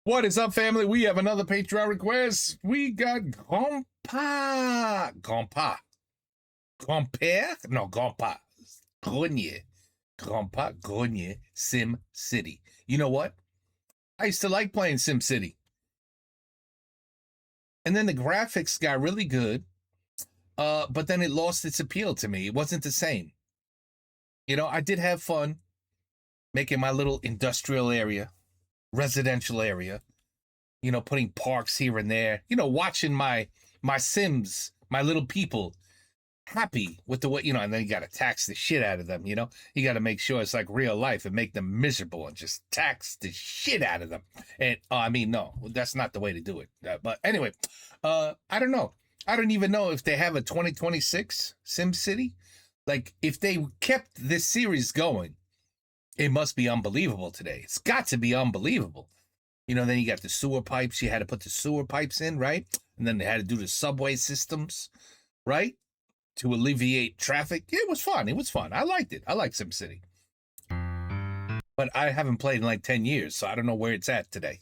What is up, family? We have another Patreon request. We got Grandpa. Grandpère? No, Grandpa. Grenier. Grandpa Grenier, Sim City. You know what? I used to like playing Sim City. And then the graphics got really good, but then it lost its appeal to me. It wasn't the same. You know, I did have fun making my little industrial area, residential area, you know, putting parks here and there, you know, watching my Sims, my little people happy with the way, you know, and then you got to tax the shit out of them, you know? You got to make sure it's like real life and make them miserable and just tax the shit out of them. And I mean, no, that's not the way to do it. But anyway, I don't know. I don't even know if they have a 2026 Sim City. Like, if they kept this series going, it must be unbelievable today. It's got to be unbelievable. You know, then you got the sewer pipes. You had to put the sewer pipes in, right? And then they had to do the subway systems, right? To alleviate traffic. It was fun. It was fun. I liked it. I like SimCity. But I haven't played in like 10 years, so I don't know where it's at today.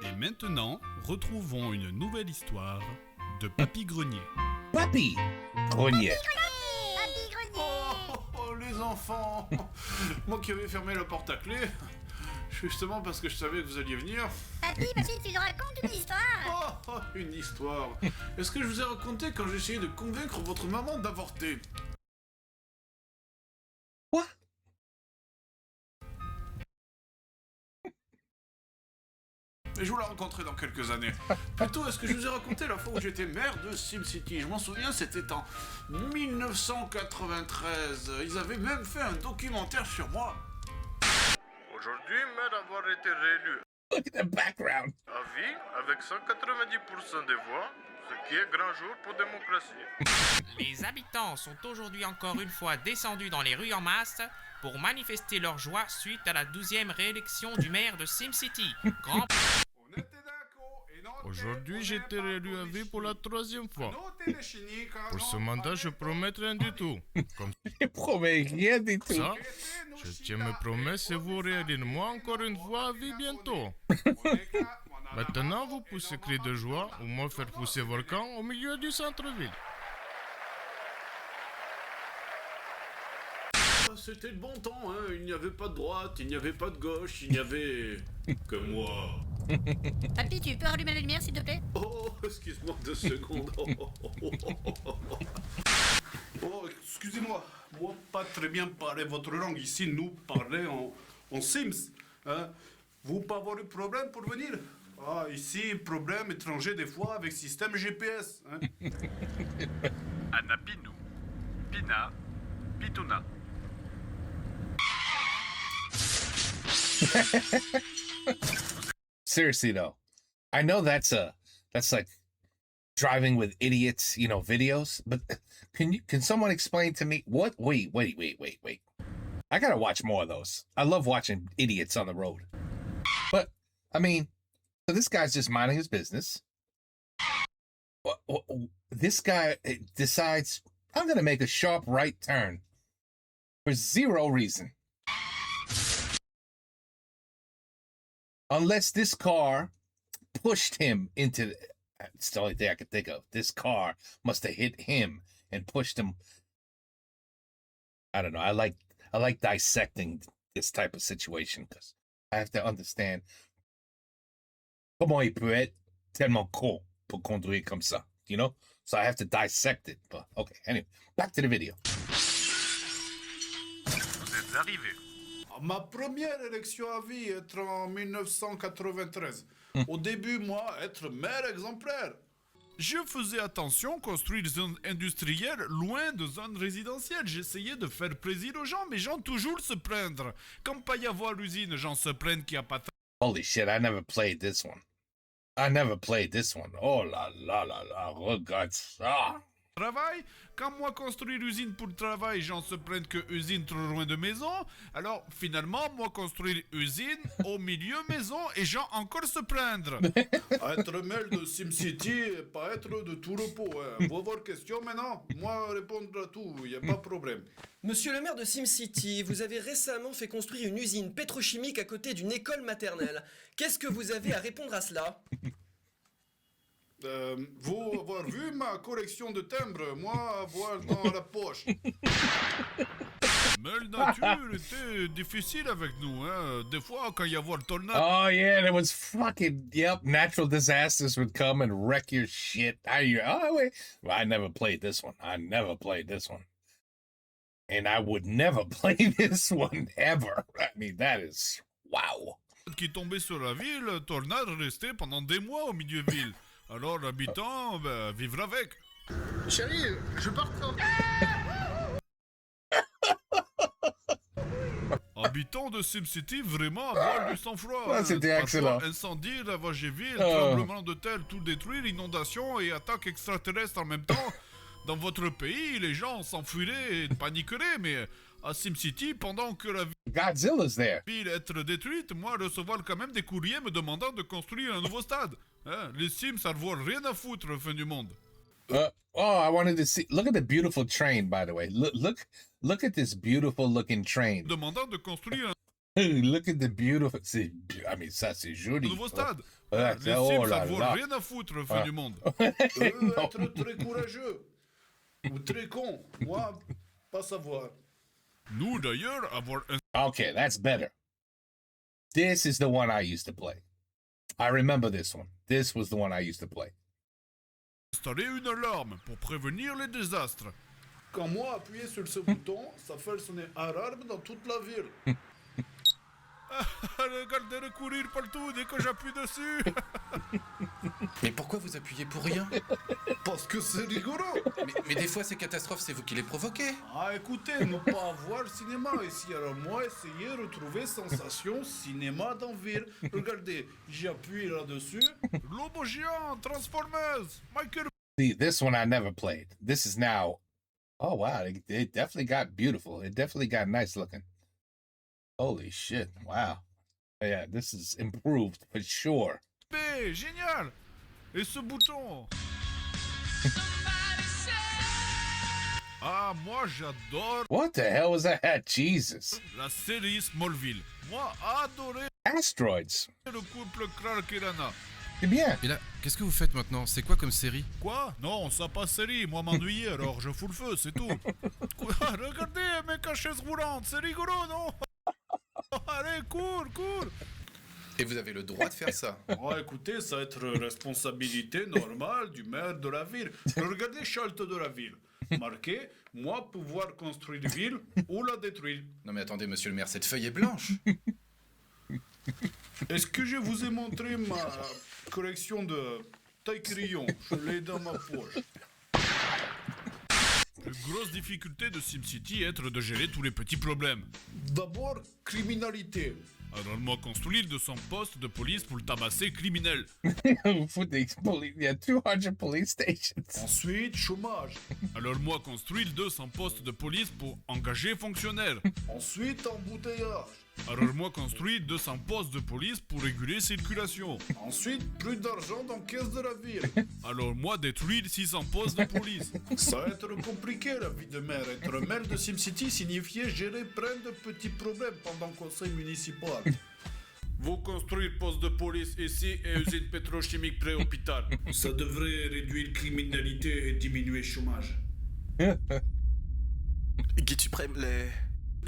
Et maintenant, retrouvons une nouvelle histoire de Papy Grenier. Papy Grenier. Oh, les enfants. Moi qui avais fermé la porte à clé, justement parce que je savais que vous alliez venir. Papy, tu nous racontes une histoire. Oh, une histoire. Est-ce que je vous ai raconté quand j'essayais de convaincre votre maman d'avorter? Quoi? Et je vous la rencontrerai dans quelques années. Plutôt, est-ce que je vous ai raconté la fois où j'étais maire de SimCity? Je m'en souviens, c'était en 1993. Ils avaient même fait un documentaire sur moi. Aujourd'hui, maire avoir été réélu Look at the background. à vie avec 190% des voix, ce qui est grand jour pour démocratie. Les habitants sont aujourd'hui encore une fois descendus dans les rues en masse pour manifester leur joie suite à la 12e réélection du maire de SimCity. Aujourd'hui, j'ai été réélu à vie pour la 3e fois. Pour ce mandat, je promets rien du tout. Comme Je promets rien du tout. ça, je tiens mes promesses et vous réélire moi encore une fois à vie bientôt. Maintenant, vous poussez cris de joie ou moi faire pousser volcan au milieu du centre-ville. C'était le bon temps, hein. Il n'y avait pas de droite, il n'y avait pas de gauche, il n'y avait que moi. Papy, tu peux rallumer la lumière, s'il te plaît? Oh, excuse-moi 2 secondes. Oh, excusez-moi. Moi, pas très bien parler votre langue. Ici, nous parlons en Sims. Hein? Vous pas avoir de problème pour venir? Ah, ici, problème étranger des fois avec système GPS. Hein? Anna Pinou, Pina, Pitouna. Seriously though, I know that's like driving with idiots, you know, videos, but can someone explain to me what? Wait. I gotta watch more of those. I love watching idiots on the road. But I mean, so this guy's just minding his business. This guy decides, I'm gonna make a sharp right turn for zero reason. Unless this car pushed him into, it's the only thing I could think of. This car must have hit him and pushed him. I don't know. I like dissecting this type of situation because I have to understand comment il peut être tellement con pour conduire comme ça, you know? So I have to dissect it. But okay, anyway, back to the video. Vous êtes arrivés. Ma première élection à vie être en 1993. Au début, moi, être maire exemplaire. Je faisais attention construire des zones industrielles loin de zones résidentielles. J'essayais de faire plaisir aux gens, mais gens toujours se plaindre. Comme pas y avoir l'usine, gens se plaignent qu'il n'y a pas de... Holy shit, I never played this one. Oh la la la la, regarde ça. Travail. Quand moi construire usine pour le travail, gens se plaignent que usine trop loin de maison. Alors finalement, moi construire usine au milieu maison et gens encore se plaindre. Être mail de SimCity et pas être de tout repos. Hein. Vos questions maintenant, moi répondre à tout, y a pas de problème. Monsieur le maire de SimCity, vous avez récemment fait construire une usine pétrochimique à côté d'une école maternelle. Qu'est-ce que vous avez à répondre à cela? Vous avoir vu ma collection de timbres, moi avoir dans la poche. Mais la nature était difficile avec nous, hein. Des fois, quand il y avait le tornade. Oh yeah, there was fucking natural disasters would come and wreck your shit. I never played this one. And I would never play this one ever. I mean, that is wow. Qui tombait sur la ville, le tornade restait pendant des mois au milieu de ville. Alors l'habitant, vivre avec. Chérie, je pars quand? Habitants de SimCity, vraiment avoir du sang-froid. Ah, c'était excellent. Incendie, lavage des villes, tremblement de terre, tout détruire, inondation et attaque extraterrestre en même temps. Dans votre pays, les gens s'enfuiraient et paniqueraient, mais à SimCity, pendant que la Godzilla's there. ville est détruite, moi recevoir quand même des courriers me demandant de construire un nouveau stade. Hein, les Sims, ça ne vaut rien à foutre, la fin du monde. I wanted to see. Look at the beautiful train, by the way. Look at this beautiful looking train. Demandant de construire Look at the beautiful. Ça c'est un joli. nouveau stade. Oh, Les Sims, ça ne vaut rien à foutre, la fin du monde. Être très courageux. Ou très con. Moi, pas savoir. Nous, d'ailleurs, avoir Okay, that's better. This is the one I used to play. I remember this one. This was the one I used to play. installé une alarme pour prévenir les désastres. Quand moi appuyais sur ce bouton, ça fait sonner alarme dans toute la ville. Regardez-le courir partout dès que j'appuie dessus. Mais pourquoi vous appuyez pour rien? Parce que c'est rigolo. Mais des fois, ces catastrophes, c'est vous qui les provoquez. Ah, écoutez, ne pas voir cinéma ici. Alors moi, essayez de retrouver sensation cinéma dans ville. Regardez, j'appuie là-dessus. Lobo géant, Transformers, Michael. See, this one I never played. This is now. Oh wow, it definitely got beautiful. It definitely got nice looking. Holy shit! Wow. Yeah, this is improved for sure. Génial. Et ce bouton. Ah, moi j'adore What the hell was that? Jesus. la série Smallville. Moi, adoré Asteroids. le couple Clark et Lana. C'est bien. Et là, qu'est-ce que vous faites maintenant? C'est quoi comme série? Quoi? Non, ça pas série. Moi m'ennuyer, alors je fous le feu, c'est tout. Quoi? Regardez mes cachets roulantes, c'est rigolo, non? Allez, cours. Et vous avez le droit de faire ça. Oh, écoutez, ça va être responsabilité normale du maire de la ville. Regardez charte de la ville. Marqué, moi pouvoir construire ville ou la détruire. Non mais attendez, monsieur le maire, cette feuille est blanche. Est-ce que je vous ai montré ma collection de taille-crayon? Je l'ai dans ma poche. La grosse difficulté de SimCity est de gérer tous les petits problèmes. D'abord, criminalité. Alors moi construire 200 postes de police pour le tabasser criminel. For the police, yeah, 200 police stations. Ensuite, chômage. Alors moi construire 200 postes de police pour engager fonctionnaires. Ensuite, embouteillage. Alors moi construire 200 postes de police pour réguler circulation. Ensuite, plus d'argent dans caisse de la ville. Alors moi détruire 600 postes de police. Ça va être compliqué la vie de maire. Être maire de SimCity signifiait gérer plein de petits problèmes pendant le conseil municipal. Vous construire poste de police ici et usine pétrochimique près hôpital. Ça devrait réduire criminalité et diminuer chômage. Guide suprême,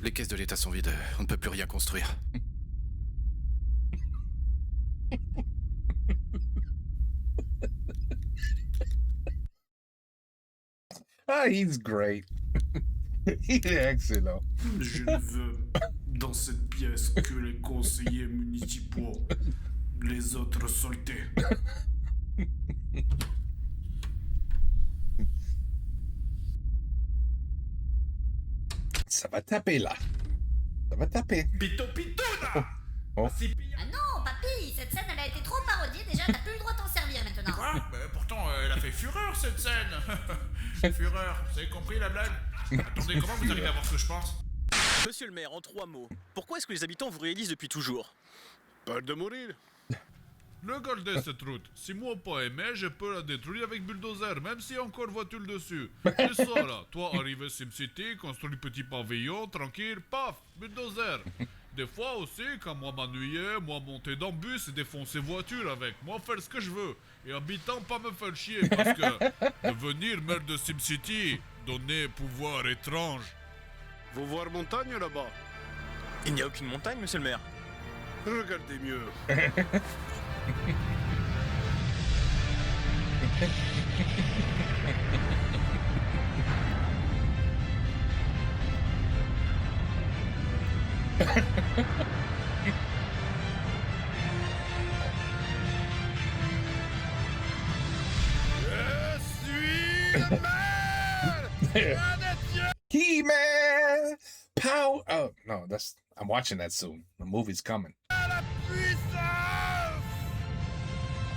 les caisses de l'État sont vides. On ne peut plus rien construire. Ah, he's great. He's excellent. Je ne veux dans cette pièce que les conseillers municipaux, les autres saletés. Ça va taper là. Ça va taper. Pito, là. Oh. Si- Ah non, pas Papy, cette scène, elle a été trop parodiée, déjà, t'as plus le droit de t'en servir maintenant. Quoi? Pourtant, elle a fait fureur cette scène. Fureur, vous avez compris la blague? Attendez, comment vous arrivez à voir ce que je pense? Monsieur le maire, en 3 mots, pourquoi est-ce que les habitants vous réalisent depuis toujours? Peur de mourir. Regardez cette route. Si moi pas aimé, je peux la détruire avec bulldozer, même s'il y a encore voiture dessus. C'est ça là. Toi, arrivé SimCity, construis petit pavillon, tranquille, paf, bulldozer. Des fois aussi, quand moi m'ennuyais, moi monter dans le bus et défoncer voiture avec. Moi faire ce que je veux. Et habitant pas me faire chier parce que devenir maire de SimCity, donner pouvoir étrange. Vous voir montagne là-bas? Il n'y a aucune montagne, monsieur le maire. Regardez mieux. Je suis le maire! He-Man! Power! Oh, no, I'm watching that soon. The movie's coming.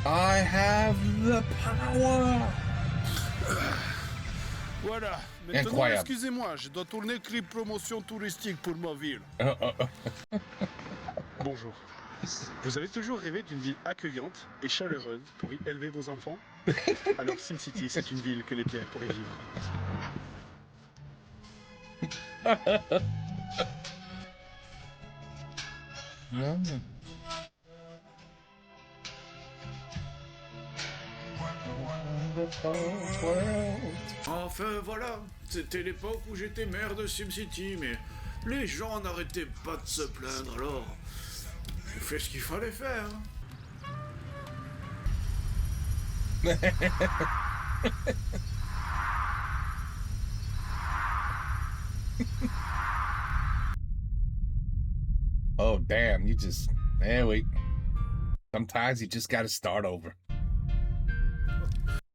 I have the power! Voilà. Maintenant, Incroyable. excusez-moi, je dois tourner clip promotion touristique pour ma ville. Bonjour. Vous avez toujours rêvé d'une ville accueillante et chaleureuse pour y élever vos enfants? Alors SimCity, c'est une ville que les pierres pourraient vivre. Enfin voilà, c'était l'époque où j'étais maire de SimCity, mais les gens n'arrêtaient pas de se plaindre, alors j'ai fait ce qu'il fallait faire. Oh, damn, wait. Sometimes you just gotta start over.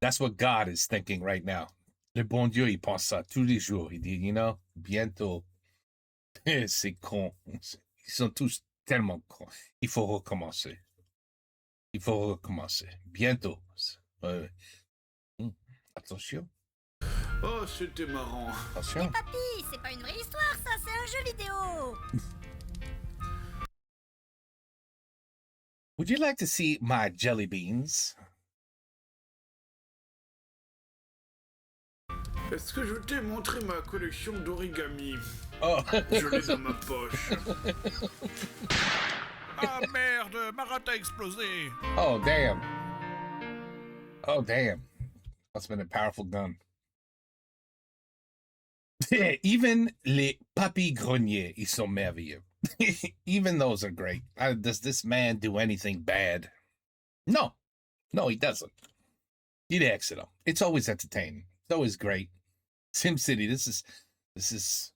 That's what God is thinking right now. Le bon Dieu, il pense ça tous les jours. Il dit, bientôt. C'est con. Ils sont tous tellement cons. Il faut recommencer. Bientôt. Attention. Oh, c'était marrant. Attention. Mais papy, c'est pas une vraie histoire, ça, c'est un jeu vidéo. Would you like to see my jelly beans? Est-ce que je t'ai montré ma collection d'origami? Oh. Je l'ai dans ma poche. Ah merde, ma rate a explosé. Oh, damn. Must have been a powerful gun. Even les papy greniers, ils sont merveilleux. Even those are great. Does this man do anything bad? No, he doesn't. Il est excellent. It's always entertaining. It's always great. SimCity, this is,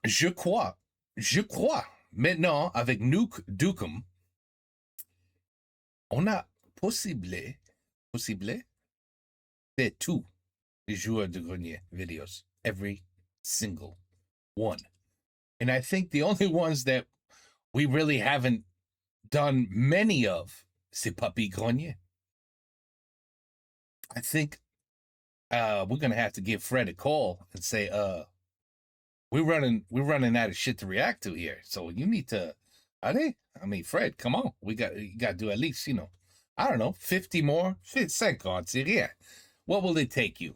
je crois, maintenant, avec Nuke Dukem, on a possible, faire tous les joueurs de grenier videos. Every single one. And I think the only ones that we really haven't done many of, c'est Papy Grenier. I think we're gonna have to give Fred a call and say, we're running out of shit to react to here. So you need to, Fred, come on. You gotta do at least, I don't know, 50 more? 50 c'est rien. What will it take you?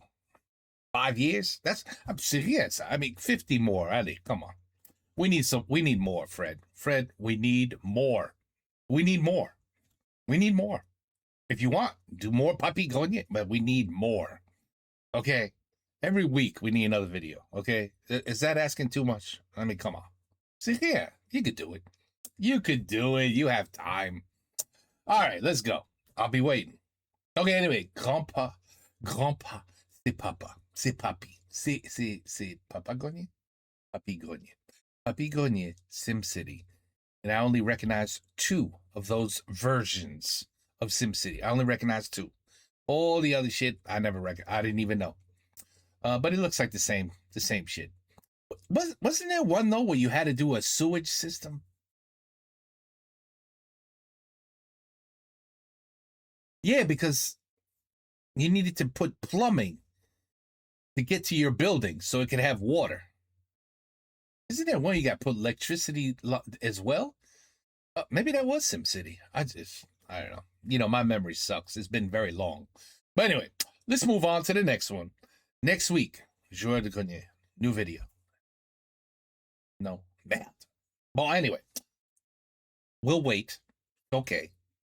5 years? I'm serious. 50 more. Allez, come on. We need more, Fred. Fred, we need more. If you want, do more Papy Grenier, but we need more. Okay? Every week we need another video, okay? Is that asking too much? Come on. See, yeah, you could do it. You have time. All right, let's go. I'll be waiting. Okay, anyway, Grandpa, c'est papa. C'est Papy. C'est Papa Grenier? Papy Grenier. Papy Grenier, SimCity. And I only recognize 2 of those versions of SimCity. I only recognize 2. All the other shit, I didn't even know. But it looks like the same shit. Wasn't there one though where you had to do a sewage system? Yeah, because you needed to put plumbing to get to your building so it could have water. Isn't there one you got to put electricity as well? Maybe that was SimCity. I don't know. You know, my memory sucks. It's been very long. But anyway, let's move on to the next one. Next week, Joueur de Grenier. New video. No, bad. Well, anyway, we'll wait. Okay.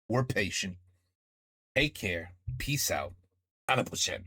We're patient. Take care. Peace out. À la prochaine.